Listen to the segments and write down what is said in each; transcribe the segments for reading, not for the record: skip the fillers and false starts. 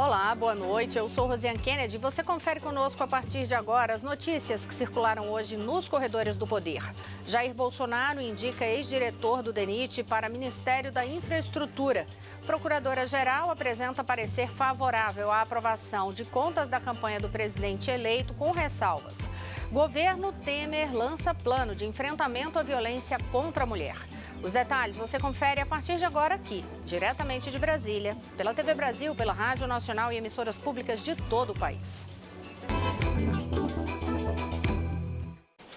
Olá, boa noite. Eu sou Rosiane Kennedy. Você confere conosco a partir de agora as notícias que circularam hoje nos corredores do poder. Jair Bolsonaro indica ex-diretor do DENIT para Ministério da Infraestrutura. Procuradora-Geral apresenta parecer favorável à aprovação de contas da campanha do presidente eleito com ressalvas. Governo Temer lança plano de enfrentamento à violência contra a mulher. Os detalhes você confere a partir de agora aqui, diretamente de Brasília, pela TV Brasil, pela Rádio Nacional e emissoras públicas de todo o país.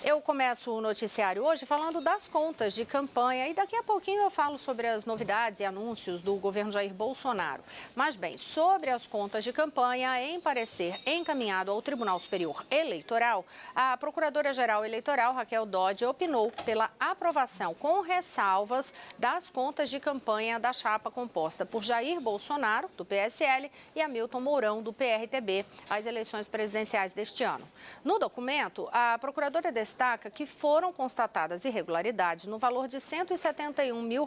Eu começo o noticiário hoje falando das contas de campanha e daqui a pouquinho eu falo sobre as novidades e anúncios do governo Jair Bolsonaro. Mas bem, sobre as contas de campanha, em parecer encaminhado ao Tribunal Superior Eleitoral, a Procuradora-Geral Eleitoral, Raquel Dodge, opinou pela aprovação com ressalvas das contas de campanha da chapa composta por Jair Bolsonaro, do PSL, e Hamilton Mourão, do PRTB, às eleições presidenciais deste ano. No documento, a Procuradora destaca que foram constatadas irregularidades no valor de R$ 171 mil,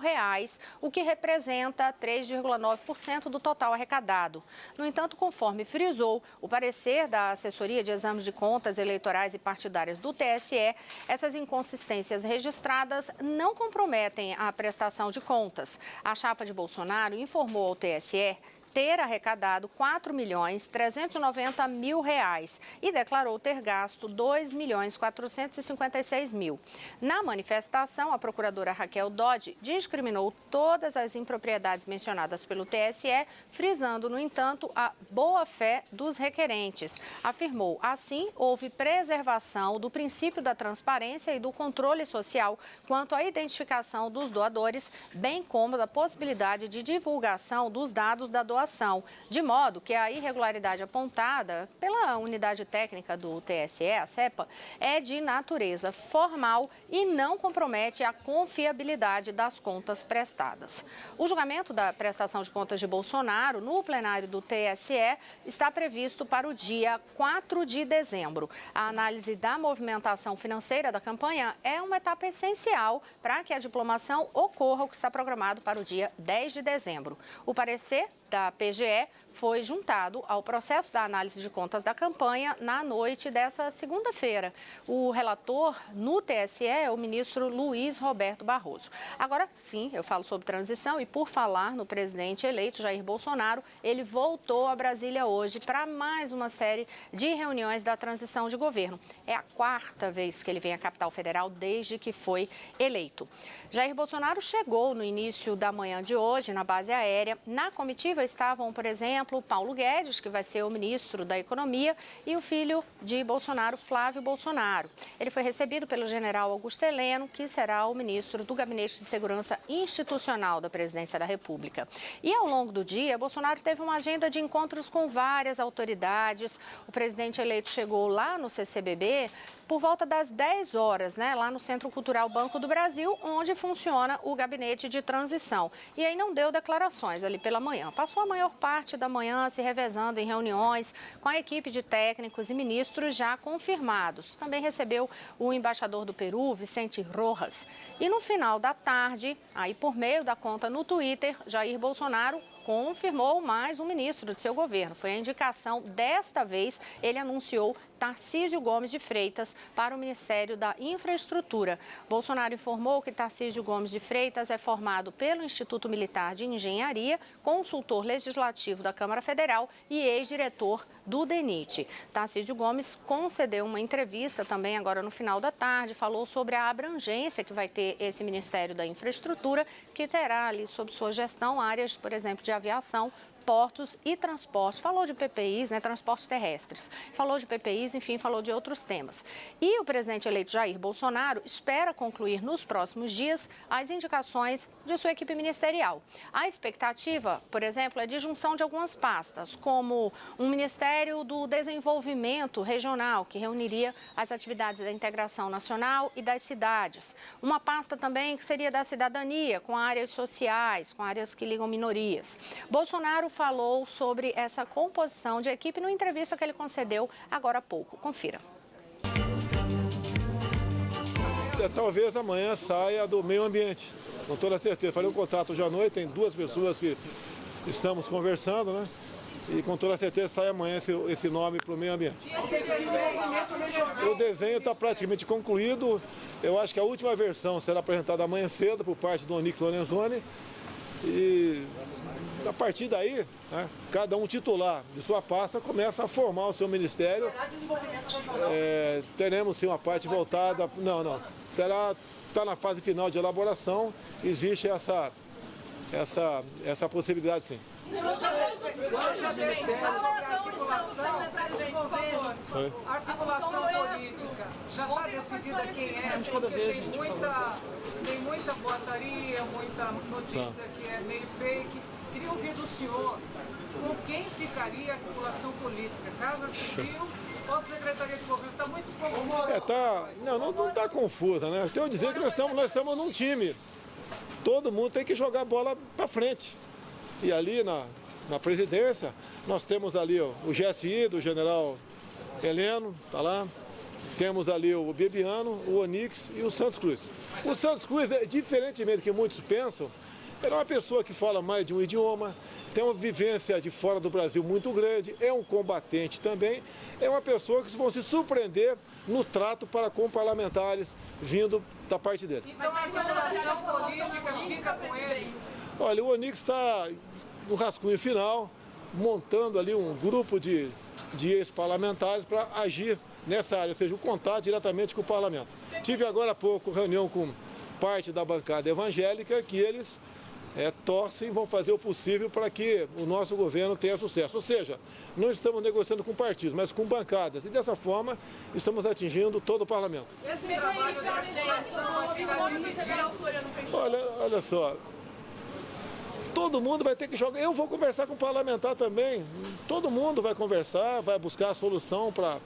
o que representa 3,9% do total arrecadado. No entanto, conforme frisou o parecer da Assessoria de Exames de Contas Eleitorais e Partidárias do TSE, essas inconsistências registradas não comprometem a prestação de contas. A chapa de Bolsonaro informou ao TSE ter arrecadado R$ 4.390.000 e declarou ter gasto R$ 2.456.000. Na manifestação, a procuradora Raquel Dodge discriminou todas as impropriedades mencionadas pelo TSE, frisando, no entanto, a boa-fé dos requerentes. Afirmou, assim, houve preservação do princípio da transparência e do controle social quanto à identificação dos doadores, bem como da possibilidade de divulgação dos dados da doação, de modo que a irregularidade apontada pela unidade técnica do TSE, a CEPA, é de natureza formal e não compromete a confiabilidade das contas prestadas. O julgamento da prestação de contas de Bolsonaro no plenário do TSE está previsto para o dia 4 de dezembro. A análise da movimentação financeira da campanha é uma etapa essencial para que a diplomação ocorra, o que está programado para o dia 10 de dezembro. O parecer da PGE foi juntado ao processo da análise de contas da campanha na noite dessa segunda-feira. O relator no TSE é o ministro Luiz Roberto Barroso. Agora sim, eu falo sobre transição e por falar no presidente eleito Jair Bolsonaro, ele voltou a Brasília hoje para mais uma série de reuniões da transição de governo. É a quarta vez que ele vem à capital federal desde que foi eleito. Jair Bolsonaro chegou no início da manhã de hoje na base aérea. Na comitiva estavam, por exemplo, Paulo Guedes, que vai ser o ministro da Economia, e o filho de Bolsonaro, Flávio Bolsonaro. Ele foi recebido pelo general Augusto Heleno, que será o ministro do Gabinete de Segurança Institucional da Presidência da República. E ao longo do dia, Bolsonaro teve uma agenda de encontros com várias autoridades. O presidente eleito chegou lá no CCBB por volta das 10 horas, lá no Centro Cultural Banco do Brasil, onde funciona o gabinete de transição. E aí não deu declarações ali pela manhã. Passou a maior parte da manhã se revezando em reuniões com a equipe de técnicos e ministros já confirmados. Também recebeu o embaixador do Peru, Vicente Rojas. E no final da tarde, aí por meio da conta no Twitter, Jair Bolsonaro confirmou mais um ministro de seu governo. Foi a indicação, desta vez, ele anunciou Tarcísio Gomes de Freitas para o Ministério da Infraestrutura. Bolsonaro informou que Tarcísio Gomes de Freitas é formado pelo Instituto Militar de Engenharia, consultor legislativo da Câmara Federal e ex-diretor do DENIT. Tarcísio Gomes concedeu uma entrevista também agora no final da tarde, falou sobre a abrangência que vai ter esse Ministério da Infraestrutura, que terá ali sob sua gestão áreas, por exemplo, de aviação, portos e transportes. Falou de PPIs, transportes terrestres. Falou de PPIs, enfim, falou de outros temas. E o presidente eleito Jair Bolsonaro espera concluir nos próximos dias as indicações de sua equipe ministerial. A expectativa, por exemplo, é de junção de algumas pastas, como um Ministério do Desenvolvimento Regional, que reuniria as atividades da integração nacional e das cidades. Uma pasta também que seria da cidadania, com áreas sociais, com áreas que ligam minorias. Bolsonaro falou sobre essa composição de equipe numa entrevista que ele concedeu agora há pouco. Confira. Talvez amanhã saia do meio ambiente, com toda certeza. Falei um contato hoje à noite, tem duas pessoas que estamos conversando, e com toda certeza sai amanhã esse nome para o meio ambiente. O desenho está praticamente concluído. Eu acho que a última versão será apresentada amanhã cedo por parte do Onyx Lorenzoni. E a partir daí, né, cada um titular de sua pasta começa a formar o seu ministério. Teremos sim uma parte voltada. Não. Está na fase final de elaboração. Existe essa possibilidade sim. A articulação política já está decidida quem é, tem muita boataria, muita notícia que é meio fake. Queria ouvir do senhor com quem ficaria a articulação política, Casa Civil ou Secretaria de Governo? Está muito confuso. Não está confusa, né? Tenho a dizer que nós estamos num time. Todo mundo tem que jogar a bola para frente. E ali na presidência, nós temos ali o GSI do general Heleno, está lá. Temos ali o Bebiano, o Onyx e o Santos Cruz. O Santos Cruz, diferentemente do que muitos pensam, ele é uma pessoa que fala mais de um idioma, tem uma vivência de fora do Brasil muito grande, é um combatente também, é uma pessoa que vão se surpreender no trato para com parlamentares vindo da parte dele. Então a articulação política fica com ele? Olha, o Onyx está no rascunho final, montando ali um grupo de ex-parlamentares para agir nessa área, ou seja, o contato diretamente com o parlamento. Tive agora há pouco reunião com parte da bancada evangélica que eles torcem e vão fazer o possível para que o nosso governo tenha sucesso. Ou seja, não estamos negociando com partidos, mas com bancadas. E dessa forma, estamos atingindo todo o parlamento. Esse trabalho da articulação vai ficar dividido. Olha só. Todo mundo vai ter que jogar. Eu vou conversar com o parlamentar também. Todo mundo vai conversar, vai buscar a solução para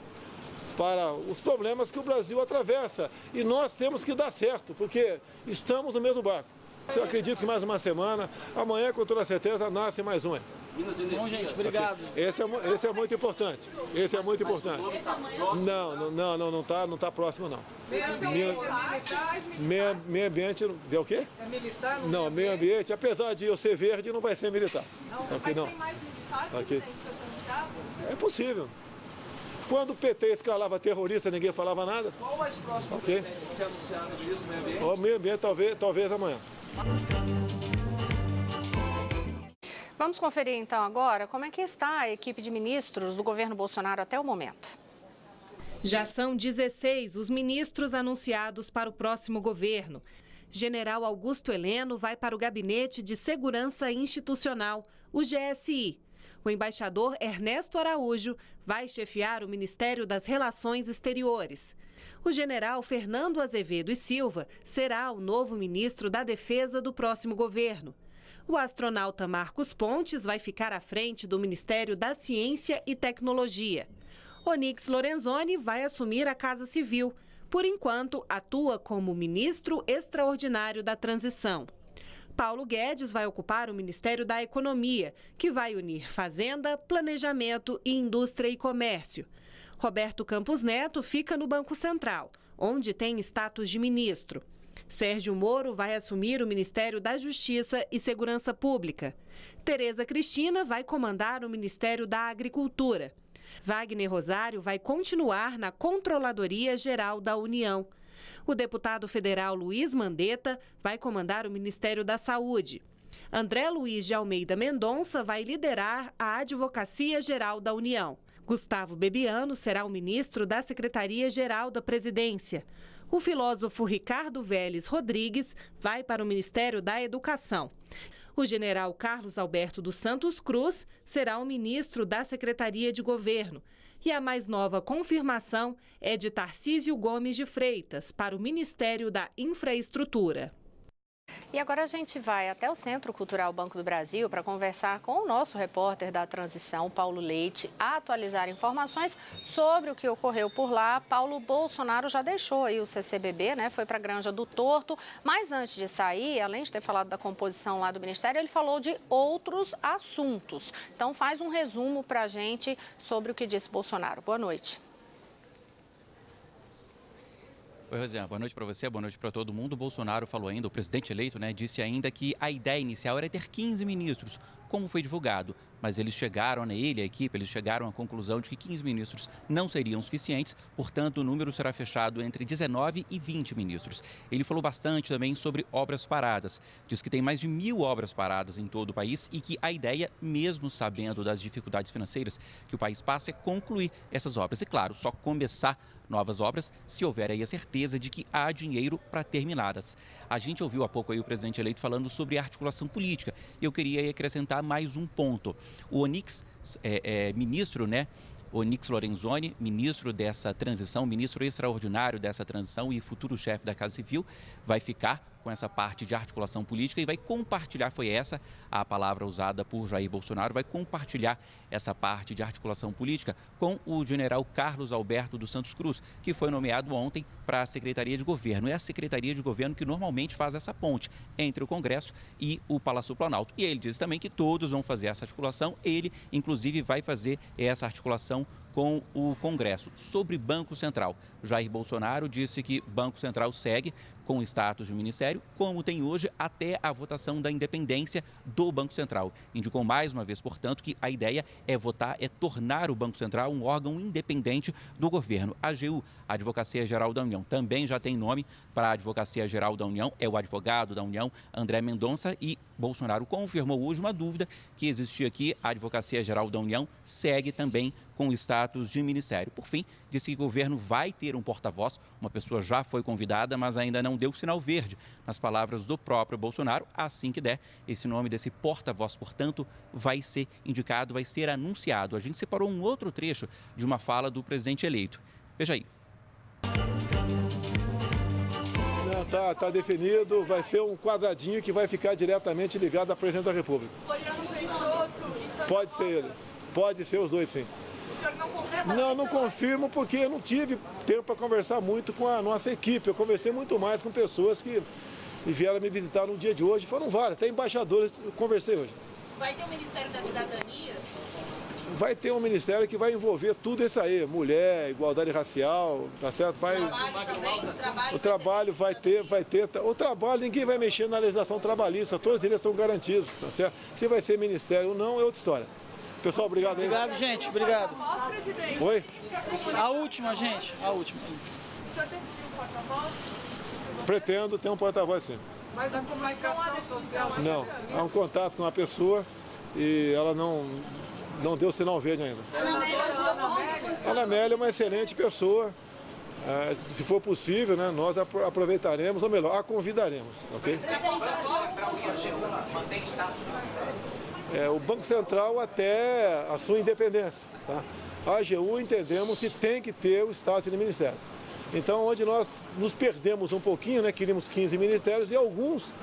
os problemas que o Brasil atravessa. E nós temos que dar certo, porque estamos no mesmo barco. Eu acredito que mais uma semana, amanhã com toda certeza nasce mais um. Bom, gente, obrigado. Esse é muito importante. Esse é muito importante. Não está próximo não. Meio ambiente é o quê? É militar? Não, meio ambiente, apesar de eu ser verde, não vai ser militar. Mas tem mais militares Aqui. para ser anunciado? É possível. Quando o PT escalava terrorista, ninguém falava nada. Qual o mais próximo Ok. presidente de ser anunciado isso no meio ambiente? O meio ambiente talvez amanhã. Vamos conferir então agora como é que está a equipe de ministros do governo Bolsonaro até o momento. Já são 16 os ministros anunciados para o próximo governo. General Augusto Heleno vai para o Gabinete de Segurança Institucional, o GSI. O embaixador Ernesto Araújo vai chefiar o Ministério das Relações Exteriores. O general Fernando Azevedo e Silva será o novo ministro da Defesa do próximo governo. O astronauta Marcos Pontes vai ficar à frente do Ministério da Ciência e Tecnologia. Onyx Lorenzoni vai assumir a Casa Civil. Por enquanto, atua como ministro extraordinário da transição. Paulo Guedes vai ocupar o Ministério da Economia, que vai unir Fazenda, Planejamento e Indústria e Comércio. Roberto Campos Neto fica no Banco Central, onde tem status de ministro. Sérgio Moro vai assumir o Ministério da Justiça e Segurança Pública. Tereza Cristina vai comandar o Ministério da Agricultura. Wagner Rosário vai continuar na Controladoria Geral da União. O deputado federal Luiz Mandetta vai comandar o Ministério da Saúde. André Luiz de Almeida Mendonça vai liderar a Advocacia Geral da União. Gustavo Bebiano será o ministro da Secretaria-Geral da Presidência. O filósofo Ricardo Vélez Rodrigues vai para o Ministério da Educação. O general Carlos Alberto dos Santos Cruz será o ministro da Secretaria de Governo. E a mais nova confirmação é de Tarcísio Gomes de Freitas para o Ministério da Infraestrutura. E agora a gente vai até o Centro Cultural Banco do Brasil para conversar com o nosso repórter da transição, Paulo Leite, atualizar informações sobre o que ocorreu por lá. Paulo, Bolsonaro já deixou aí o CCBB, né? Foi para a Granja do Torto, mas antes de sair, além de ter falado da composição lá do Ministério, ele falou de outros assuntos. Então faz um resumo para a gente sobre o que disse Bolsonaro. Boa noite. Oi, Rosiane, boa noite para você, boa noite para todo mundo. O Bolsonaro falou ainda, o presidente eleito, disse ainda que a ideia inicial era ter 15 ministros. como foi divulgado. Mas eles chegaram, a equipe, eles chegaram à conclusão de que 15 ministros não seriam suficientes, portanto, o número será fechado entre 19 e 20 ministros. Ele falou bastante também sobre obras paradas. Diz que tem mais de 1.000 obras paradas em todo o país e que a ideia, mesmo sabendo das dificuldades financeiras que o país passa, é concluir essas obras. E, claro, só começar novas obras se houver aí a certeza de que há dinheiro para terminá-las. A gente ouviu há pouco aí o presidente eleito falando sobre articulação política e eu queria acrescentar mais um ponto. O Onyx, ministro, Onyx Lorenzoni, ministro dessa transição, ministro extraordinário dessa transição e futuro chefe da Casa Civil, vai ficar com essa parte de articulação política e vai compartilhar, foi essa a palavra usada por Jair Bolsonaro, vai compartilhar essa parte de articulação política com o general Carlos Alberto dos Santos Cruz, que foi nomeado ontem para a Secretaria de Governo. É a Secretaria de Governo que normalmente faz essa ponte entre o Congresso e o Palácio Planalto. E ele diz também que todos vão fazer essa articulação, ele inclusive vai fazer essa articulação com o Congresso. Sobre Banco Central, Jair Bolsonaro disse que Banco Central segue com o status de ministério, como tem hoje até a votação da independência do Banco Central. Indicou mais uma vez, portanto, que a ideia é tornar o Banco Central um órgão independente do governo. A AGU, a Advocacia Geral da União, também já tem nome para a Advocacia Geral da União, é o advogado da União, André Mendonça, e Bolsonaro confirmou hoje uma dúvida que existia aqui, a Advocacia Geral da União segue também com o status de ministério. Por fim, disse que o governo vai ter um porta-voz, uma pessoa já foi convidada, mas ainda não deu sinal verde. Nas palavras do próprio Bolsonaro, assim que der, esse nome desse porta-voz, portanto, vai ser indicado, vai ser anunciado. A gente separou um outro trecho de uma fala do presidente eleito. Veja aí. Está definido, vai ser um quadradinho que vai ficar diretamente ligado à presidente da República. Pode ser ele, pode ser os dois, sim. O senhor não confirma? Não confirmo porque eu não tive tempo para conversar muito com a nossa equipe. Eu conversei muito mais com pessoas que vieram me visitar no dia de hoje. Foram vários, até embaixadores eu conversei hoje. Vai ter o Ministério da Cidadania? Vai ter um ministério que vai envolver tudo isso aí, mulher, igualdade racial, tá certo? Trabalho também? O trabalho vai ter. O trabalho, ninguém vai mexer na legislação trabalhista, todos os direitos são garantidos, tá certo? Se vai ser ministério ou não, é outra história. Pessoal, obrigado aí. Obrigado, gente. Obrigado. Oi? A última, gente. A última. O senhor tem que ter um porta-voz? Pretendo ter um porta-voz, sim. Mas a comunicação social... Não, há um contato com a pessoa e ela não deu sinal verde ainda. Ana Amélia é uma excelente pessoa. Se for possível, né, nós aproveitaremos, ou melhor, a convidaremos, ok? O Banco Central até a sua independência. Tá? A AGU entendemos que tem que ter o status de ministério. Então, onde nós nos perdemos um pouquinho, né, queríamos 15 ministérios e alguns,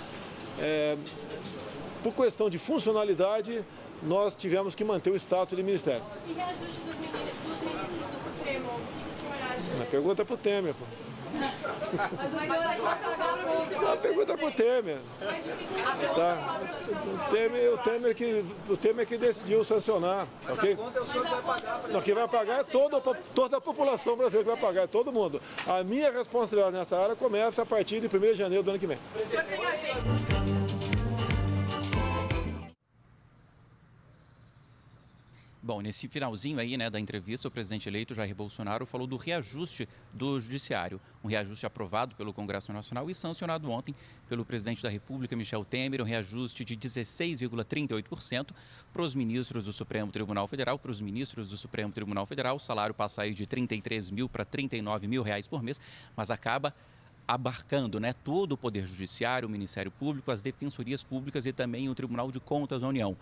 por questão de funcionalidade, nós tivemos que manter o status de ministério. E reajuste dos ministros do Supremo, o que o senhor acha? A pergunta é para o Temer, pô. A pergunta é para o Temer. Tá. O Temer que decidiu sancionar, ok? Não, quem vai pagar é toda a população brasileira que vai pagar, é todo mundo. A minha responsabilidade nessa área começa a partir de 1º de janeiro do ano que vem. O senhor tem agenda? Bom, nesse finalzinho aí, da entrevista, o presidente eleito Jair Bolsonaro falou do reajuste do Judiciário. Um reajuste aprovado pelo Congresso Nacional e sancionado ontem pelo presidente da República, Michel Temer, um reajuste de 16,38% para os ministros do Supremo Tribunal Federal. Para os ministros do Supremo Tribunal Federal, o salário passa aí de R$ 33 mil para R$ 39 mil por mês, mas acaba abarcando todo o Poder Judiciário, o Ministério Público, as defensorias públicas e também o Tribunal de Contas da União.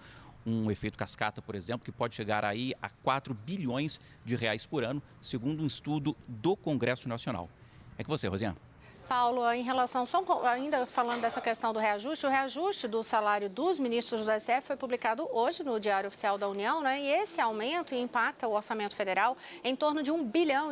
Um efeito cascata, por exemplo, que pode chegar aí a 4 bilhões de reais por ano, segundo um estudo do Congresso Nacional. É com você, Rosiane. Paulo, em relação, ainda falando dessa questão do reajuste, o reajuste do salário dos ministros do STF foi publicado hoje no Diário Oficial da União, né? E esse aumento impacta o orçamento federal em torno de R$1,5 bilhão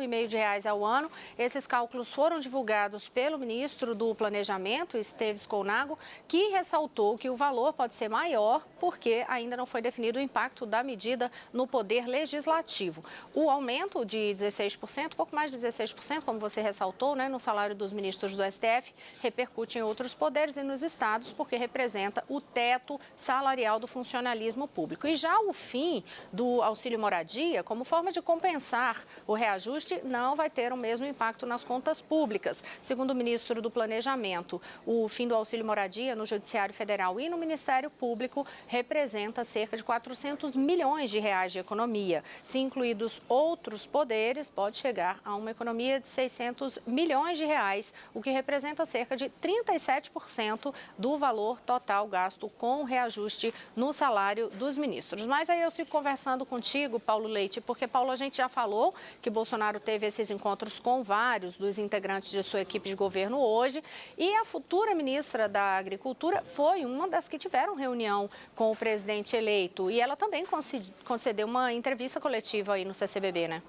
ao ano. Esses cálculos foram divulgados pelo ministro do Planejamento, Esteves Colnago, que ressaltou que o valor pode ser maior porque ainda não foi definido o impacto da medida no poder legislativo. O aumento de 16%, pouco mais de 16%, como você ressaltou, né, no salário dos ministros ministros do STF repercute em outros poderes e nos estados, porque representa o teto salarial do funcionalismo público. E já o fim do auxílio moradia, como forma de compensar o reajuste, não vai ter o mesmo impacto nas contas públicas. Segundo o ministro do Planejamento, o fim do auxílio moradia no Judiciário Federal e no Ministério Público representa cerca de 400 milhões de reais de economia. Se incluídos outros poderes, pode chegar a uma economia de 600 milhões de reais, o que representa cerca de 37% do valor total gasto com o reajuste no salário dos ministros. Mas aí eu sigo conversando contigo, Paulo Leite, porque, Paulo, a gente já falou que Bolsonaro teve esses encontros com vários dos integrantes de sua equipe de governo hoje, e a futura ministra da Agricultura foi uma das que tiveram reunião com o presidente eleito, e ela também concedeu uma entrevista coletiva aí no CCBB, né?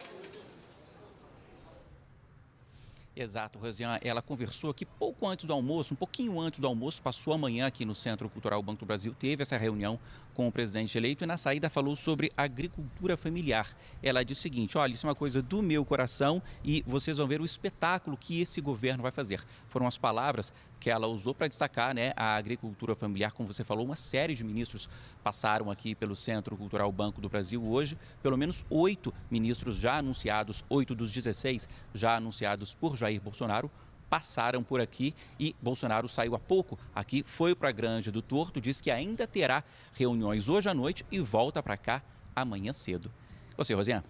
Exato, Rosiane. Ela conversou aqui pouco antes do almoço, um pouquinho antes do almoço, passou a manhã aqui no Centro Cultural Banco do Brasil, teve essa reunião com o presidente eleito e na saída falou sobre agricultura familiar. Ela disse o seguinte: olha, isso é uma coisa do meu coração e vocês vão ver o espetáculo que esse governo vai fazer. Foram as palavras que ela usou para destacar, né, a agricultura familiar. Como você falou, uma série de ministros passaram aqui pelo Centro Cultural Banco do Brasil hoje. Pelo menos 8 ministros já anunciados, 8 dos 16 já anunciados por Jair Bolsonaro, passaram por aqui e Bolsonaro saiu há pouco aqui, foi para a Granja do Torto, disse que ainda terá reuniões hoje à noite e volta para cá amanhã cedo. Você, Rosiane?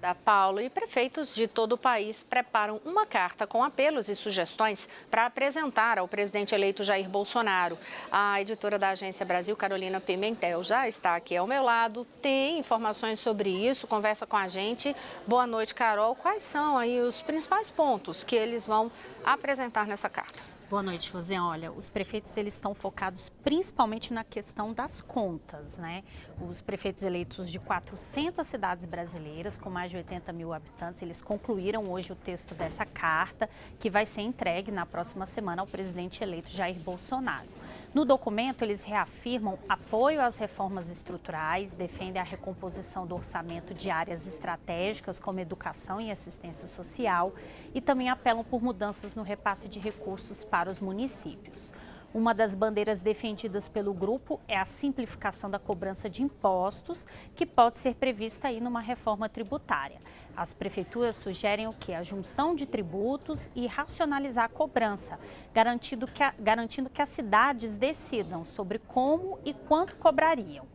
Da Paulo, e prefeitos de todo o país preparam uma carta com apelos e sugestões para apresentar ao presidente eleito Jair Bolsonaro. A editora da Agência Brasil, Carolina Pimentel, já está aqui ao meu lado, tem informações sobre isso, conversa com a gente. Boa noite, Carol. Quais são aí os principais pontos que eles vão apresentar nessa carta? Boa noite, Rosiane. Olha, os prefeitos eles estão focados principalmente na questão das contas, né? Os prefeitos eleitos de 400 cidades brasileiras, com mais de 80 mil habitantes, eles concluíram hoje o texto dessa carta, que vai ser entregue na próxima semana ao presidente eleito Jair Bolsonaro. No documento, eles reafirmam apoio às reformas estruturais, defendem a recomposição do orçamento de áreas estratégicas como educação e assistência social e também apelam por mudanças no repasse de recursos para os municípios. Uma das bandeiras defendidas pelo grupo é a simplificação da cobrança de impostos, que pode ser prevista aí numa reforma tributária. As prefeituras sugerem o quê? A junção de tributos e racionalizar a cobrança, garantindo que as cidades decidam sobre como e quanto cobrariam.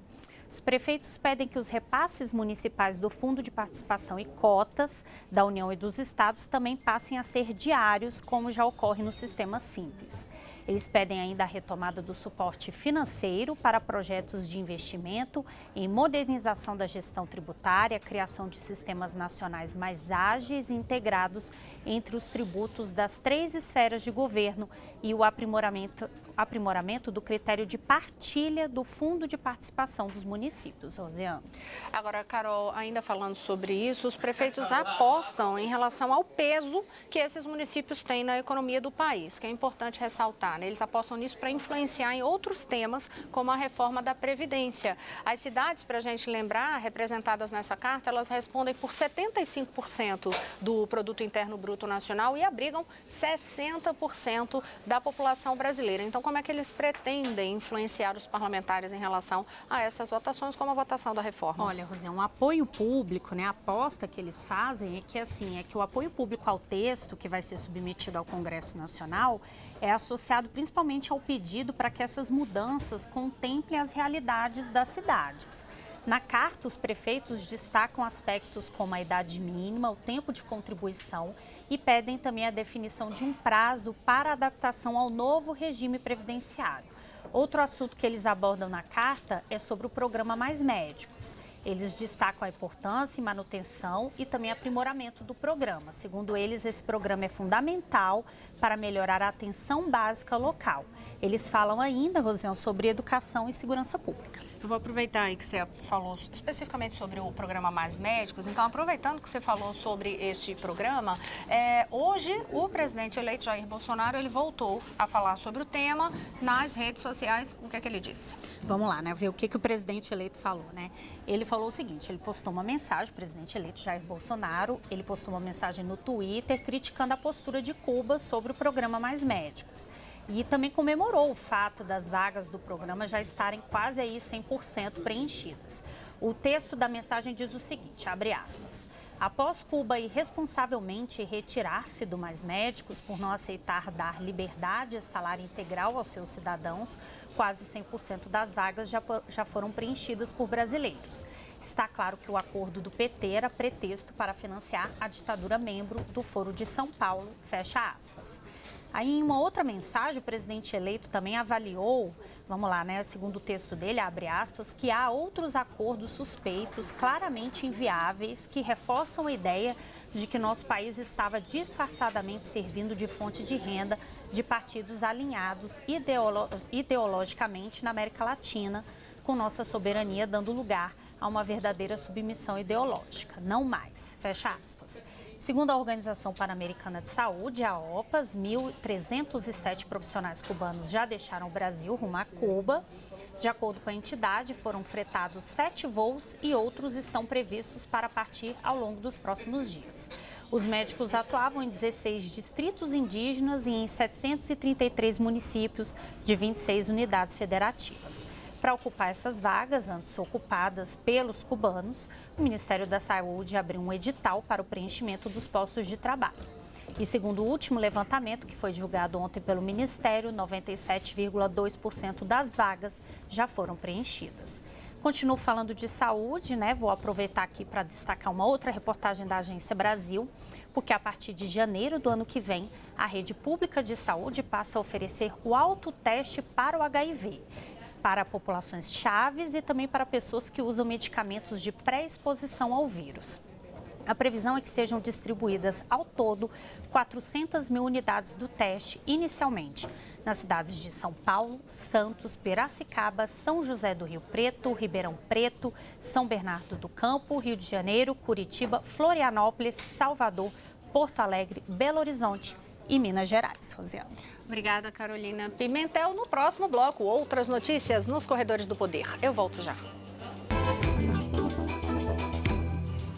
Os prefeitos pedem que os repasses municipais do Fundo de Participação e cotas da União e dos Estados também passem a ser diários, como já ocorre no sistema Simples. Eles pedem ainda a retomada do suporte financeiro para projetos de investimento em modernização da gestão tributária, criação de sistemas nacionais mais ágeis e integrados entre os tributos das 3 esferas de governo e o aprimoramento do critério de partilha do Fundo de Participação dos municípios. Rosiane. Agora, Carol, ainda falando sobre isso, os prefeitos apostam em relação ao peso que esses municípios têm na economia do país, que é importante ressaltar. Eles apostam nisso para influenciar em outros temas, como a reforma da Previdência. As cidades, para a gente lembrar, representadas nessa carta, elas respondem por 75% do Produto Interno Bruto Nacional e abrigam 60% da população brasileira. Então, como é que eles pretendem influenciar os parlamentares em relação a essas votações, como a votação da reforma? Olha, Rosiane, um apoio público, né, a aposta que eles fazem é que o apoio público ao texto que vai ser submetido ao Congresso Nacional é associado principalmente ao pedido para que essas mudanças contemplem as realidades das cidades. Na carta, os prefeitos destacam aspectos como a idade mínima, o tempo de contribuição e pedem também a definição de um prazo para adaptação ao novo regime previdenciário. Outro assunto que eles abordam na carta é sobre o programa Mais Médicos. Eles destacam a importância e manutenção e também aprimoramento do programa. Segundo eles, esse programa é fundamental para melhorar a atenção básica local. Eles falam ainda, Rosiane, sobre educação e segurança pública. Eu vou aproveitar aí que você falou especificamente sobre o programa Mais Médicos. Então, aproveitando que você falou sobre este programa, hoje o presidente eleito Jair Bolsonaro, ele voltou a falar sobre o tema nas redes sociais. O que é que ele disse? Vamos lá, né? Ver o que o presidente eleito falou, né? Ele falou falou o seguinte, ele postou uma mensagem, o presidente eleito Jair Bolsonaro, ele postou uma mensagem no Twitter criticando a postura de Cuba sobre o programa Mais Médicos. E também comemorou o fato das vagas do programa já estarem quase aí 100% preenchidas. O texto da mensagem diz o seguinte, abre aspas, após Cuba irresponsavelmente retirar-se do Mais Médicos por não aceitar dar liberdade e salário integral aos seus cidadãos, quase 100% das vagas já foram preenchidas por brasileiros. Está claro que o acordo do PT era pretexto para financiar a ditadura membro do Foro de São Paulo, fecha aspas. Aí, em uma outra mensagem, o presidente eleito também avaliou, vamos lá, né, segundo o texto dele, abre aspas, que há outros acordos suspeitos, claramente inviáveis, que reforçam a ideia de que nosso país estava disfarçadamente servindo de fonte de renda de partidos alinhados ideologicamente na América Latina, com nossa soberania dando lugar a uma verdadeira submissão ideológica. Não mais, fecha aspas. Segundo a Organização Pan-Americana de Saúde, a OPAS, 1.307 profissionais cubanos já deixaram o Brasil rumo a Cuba. De acordo com a entidade, foram fretados 7 voos e outros estão previstos para partir ao longo dos próximos dias. Os médicos atuavam em 16 distritos indígenas e em 733 municípios de 26 unidades federativas. Para ocupar essas vagas, antes ocupadas pelos cubanos, o Ministério da Saúde abriu um edital para o preenchimento dos postos de trabalho. E segundo o último levantamento, que foi divulgado ontem pelo Ministério, 97,2% das vagas já foram preenchidas. Continuo falando de saúde, né? Vou aproveitar aqui para destacar uma outra reportagem da Agência Brasil, porque a partir de janeiro do ano que vem, a rede pública de saúde passa a oferecer o autoteste para o HIV. Para populações chaves e também para pessoas que usam medicamentos de pré-exposição ao vírus. A previsão é que sejam distribuídas ao todo 400 mil unidades do teste, inicialmente nas cidades de São Paulo, Santos, Piracicaba, São José do Rio Preto, Ribeirão Preto, São Bernardo do Campo, Rio de Janeiro, Curitiba, Florianópolis, Salvador, Porto Alegre, Belo Horizonte e Minas Gerais. Rosiana. Obrigada, Carolina Pimentel. No próximo bloco, outras notícias nos corredores do poder. Eu volto já.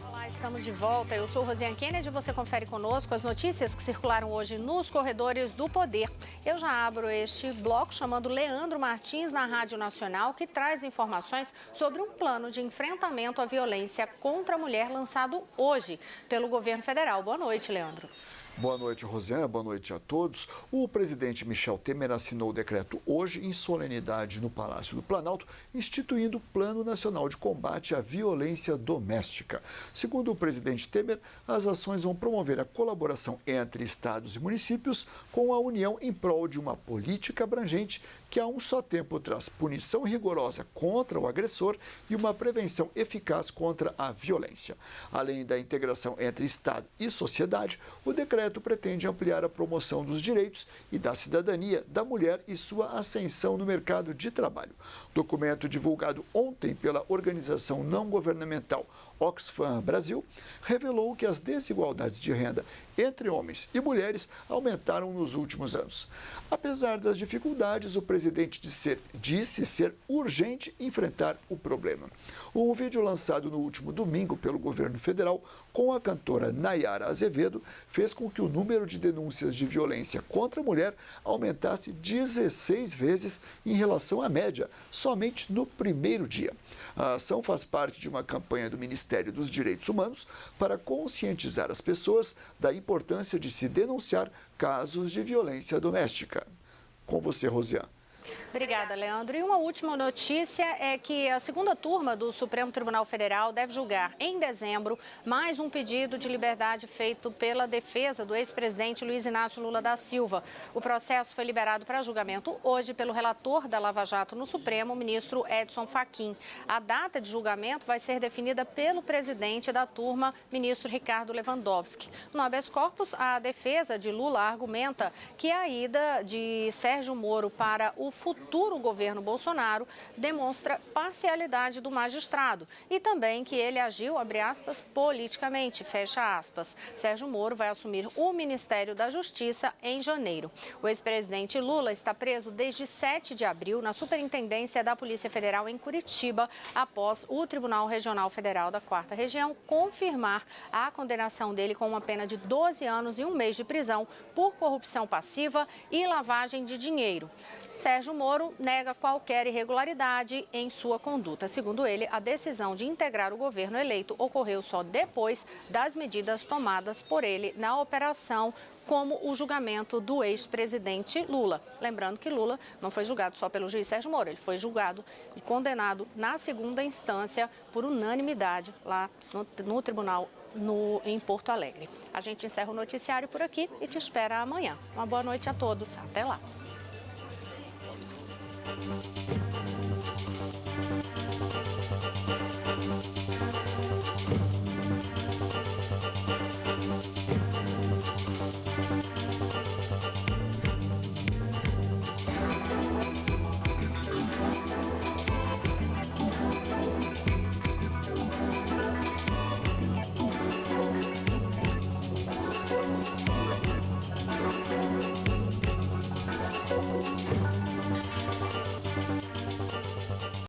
Olá, estamos de volta. Eu sou Rosiane Kennedy e você confere conosco as notícias que circularam hoje nos corredores do poder. Eu já abro este bloco chamando Leandro Martins na Rádio Nacional, que traz informações sobre um plano de enfrentamento à violência contra a mulher lançado hoje pelo governo federal. Boa noite, Leandro. Boa noite, Rosiane. Boa noite a todos. O presidente Michel Temer assinou o decreto hoje em solenidade no Palácio do Planalto, instituindo o Plano Nacional de Combate à Violência Doméstica. Segundo o presidente Temer, as ações vão promover a colaboração entre estados e municípios com a União em prol de uma política abrangente que, a um só tempo, traz punição rigorosa contra o agressor e uma prevenção eficaz contra a violência. Além da integração entre Estado e sociedade, o decreto pretende ampliar a promoção dos direitos e da cidadania da mulher e sua ascensão no mercado de trabalho. Documento divulgado ontem pela organização não governamental Oxfam Brasil revelou que as desigualdades de renda entre homens e mulheres aumentaram nos últimos anos. Apesar das dificuldades, o presidente disse ser urgente enfrentar o problema. Um vídeo lançado no último domingo pelo governo federal com a cantora Nayara Azevedo fez com que o número de denúncias de violência contra a mulher aumentasse 16 vezes em relação à média, somente no primeiro dia. A ação faz parte de uma campanha do Ministério dos Direitos Humanos para conscientizar as pessoas da importância de se denunciar casos de violência doméstica. Com você, Rosiane. Obrigada, Leandro. E uma última notícia é que a segunda turma do Supremo Tribunal Federal deve julgar em dezembro mais um pedido de liberdade feito pela defesa do ex-presidente Luiz Inácio Lula da Silva. O processo foi liberado para julgamento hoje pelo relator da Lava Jato no Supremo, o ministro Edson Fachin. A data de julgamento vai ser definida pelo presidente da turma, ministro Ricardo Lewandowski. No habeas corpus, a defesa de Lula argumenta que a ida de Sérgio Moro para o futuro futuro governo Bolsonaro demonstra parcialidade do magistrado e também que ele agiu, abre aspas, politicamente, fecha aspas. Sérgio Moro vai assumir o Ministério da Justiça em janeiro. O ex-presidente Lula está preso desde 7 de abril na Superintendência da Polícia Federal em Curitiba, após o Tribunal Regional Federal da 4ª Região confirmar a condenação dele com uma pena de 12 anos e 1 mês de prisão por corrupção passiva e lavagem de dinheiro. Sérgio Moro nega qualquer irregularidade em sua conduta. Segundo ele, a decisão de integrar o governo eleito ocorreu só depois das medidas tomadas por ele na operação, como o julgamento do ex-presidente Lula. Lembrando que Lula não foi julgado só pelo juiz Sérgio Moro, ele foi julgado e condenado na 2ª instância por unanimidade lá no tribunal em Porto Alegre. A gente encerra o noticiário por aqui e te espera amanhã. Uma boa noite a todos. Até lá.